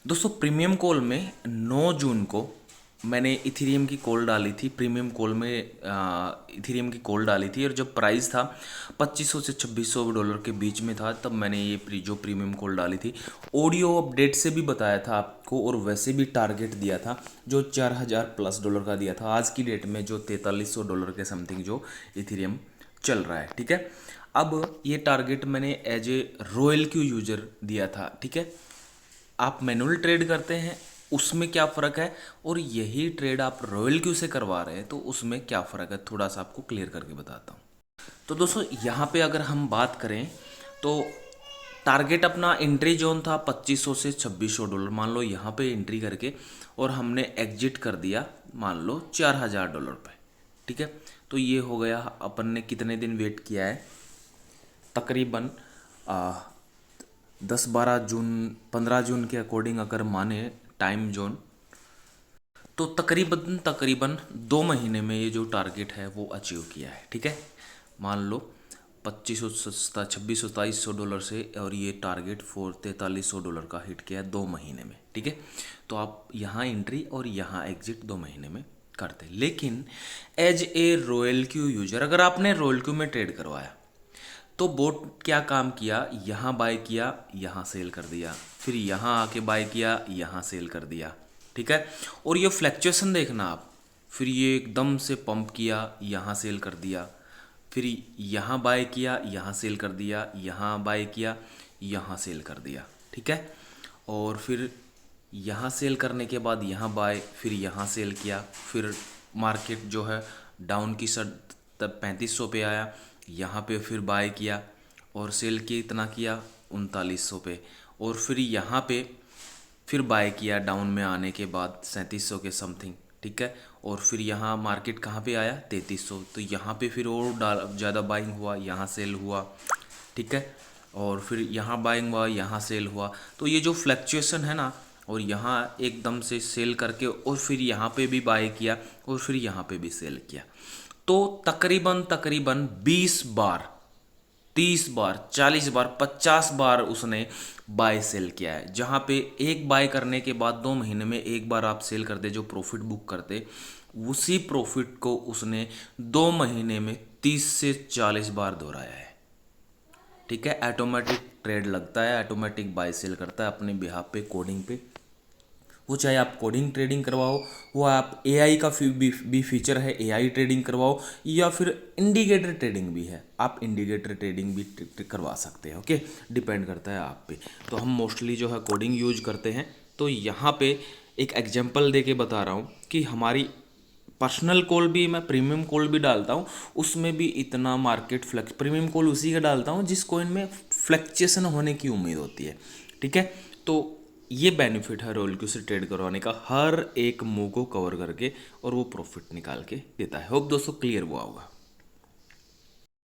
दोस्तों premium call में 9 जून को मैंने इथेरियम की कॉल डाली थी। प्रीमियम कॉल में इथेरियम की कॉल डाली थी और जब प्राइस था 2500 से 2600 डॉलर के बीच में था, तब मैंने ये जो प्रीमियम कॉल डाली थी। ऑडियो अपडेट से भी बताया था आपको और वैसे भी टारगेट दिया था जो 4000 प्लस डॉलर का दिया था। आज की डेट में जो 4300 डॉलर के समथिंग जो इथेरियम चल रहा है, ठीक है। अब ये टारगेट मैंने as a Royal Q user दिया था, ठीक है। आप मैनुअल ट्रेड करते हैं उसमें क्या फ़र्क है, और यही ट्रेड आप रॉयल क्यू से करवा रहे हैं तो उसमें क्या फ़र्क है, थोड़ा सा आपको क्लियर करके बताता हूँ। तो दोस्तों यहाँ पे अगर हम बात करें तो टारगेट अपना एंट्री जोन था 2500 से 2600 डॉलर। मान लो यहाँ पे एंट्री करके और हमने एग्जिट कर दिया मान लो 4000 डॉलर पे, ठीक है। तो ये हो गया, अपन ने कितने दिन वेट किया है, तकरीबन 10-12 जून 15 जून के अकॉर्डिंग अगर माने टाइम जोन, तो तकरीबन तकरीबन 2 महीने में ये जो टारगेट है वो अचीव किया है, ठीक है। मान लो 2500 2600 2700 डॉलर से, और ये टारगेट 4300 डॉलर का हिट किया है 2 महीने में, ठीक है। तो आप यहाँ एंट्री और यहाँ एग्जिट 2 महीने में करते। लेकिन as a Royal Q user अगर आपने रॉयल क्यू में ट्रेड करवाया तो बोट क्या काम किया, यहाँ बाय किया यहाँ सेल कर दिया, फिर यहाँ आके बाय किया यहाँ सेल कर दिया, ठीक है। और ये फ्लैक्चुएशन देखना आप, फिर ये एकदम से पंप किया यहाँ सेल कर दिया, फिर यहाँ बाय किया यहाँ सेल कर दिया, यहाँ बाय किया यहाँ सेल कर दिया, ठीक है। और फिर यहाँ सेल करने के बाद यहाँ बाय, फिर यहाँ सेल किया, फिर मार्केट जो है डाउन की साइड तब 3500 पे आया, यहाँ पे फिर बाय किया और सेल किया, इतना किया 3900 पे, और फिर यहाँ पे फिर बाय किया डाउन में आने के बाद 3700 के समथिंग, ठीक है। और फिर यहाँ मार्केट कहाँ पे आया 3300, तो यहाँ पे फिर और ज़्यादा बाइंग हुआ, यहाँ सेल हुआ, ठीक है। और फिर यहाँ बाइंग हुआ यहाँ सेल हुआ। तो ये जो फ्लैक्चुएशन है ना, और यहाँ एकदम से सेल करके और फिर यहाँ पे भी बाय किया और फिर यहाँ पे भी सेल किया, तो तकरीबन तकरीबन 20 बार 30 बार 40 बार 50 बार उसने बाय सेल किया है। जहाँ पे एक बाय करने के बाद 2 महीने में एक बार आप सेल करते जो प्रॉफिट बुक करते, उसी प्रॉफिट को उसने 2 महीने में 30 से 40 बार दोहराया है, ठीक है। ऑटोमेटिक ट्रेड लगता है, ऑटोमेटिक बाय सेल करता है अपने बिहाफ पे, कोडिंग पे। वो चाहे आप कोडिंग ट्रेडिंग करवाओ, वो आप एआई का भी फीचर है एआई ट्रेडिंग करवाओ, या फिर इंडिकेटर ट्रेडिंग भी है, आप इंडिकेटर ट्रेडिंग भी करवा सकते हैं, ओके। डिपेंड करता है आप पे। तो हम मोस्टली जो है कोडिंग यूज करते हैं। तो यहाँ पे एक एग्जांपल दे के बता रहा हूँ कि हमारी पर्सनल कॉल भी, मैं प्रीमियम कॉल भी डालता हूँ, उसमें भी इतना मार्केट फ्लक्स, प्रीमियम कॉल उसी का डालता हूँ जिस कॉइन में फ्लक्चुएशन होने की उम्मीद होती है, ठीक है। तो ये बेनिफिट है रॉयल क्यू से ट्रेड करवाने का, हर एक मूव को कवर करके और वो प्रॉफिट निकाल के देता है। होप दोस्तों क्लियर हुआ होगा।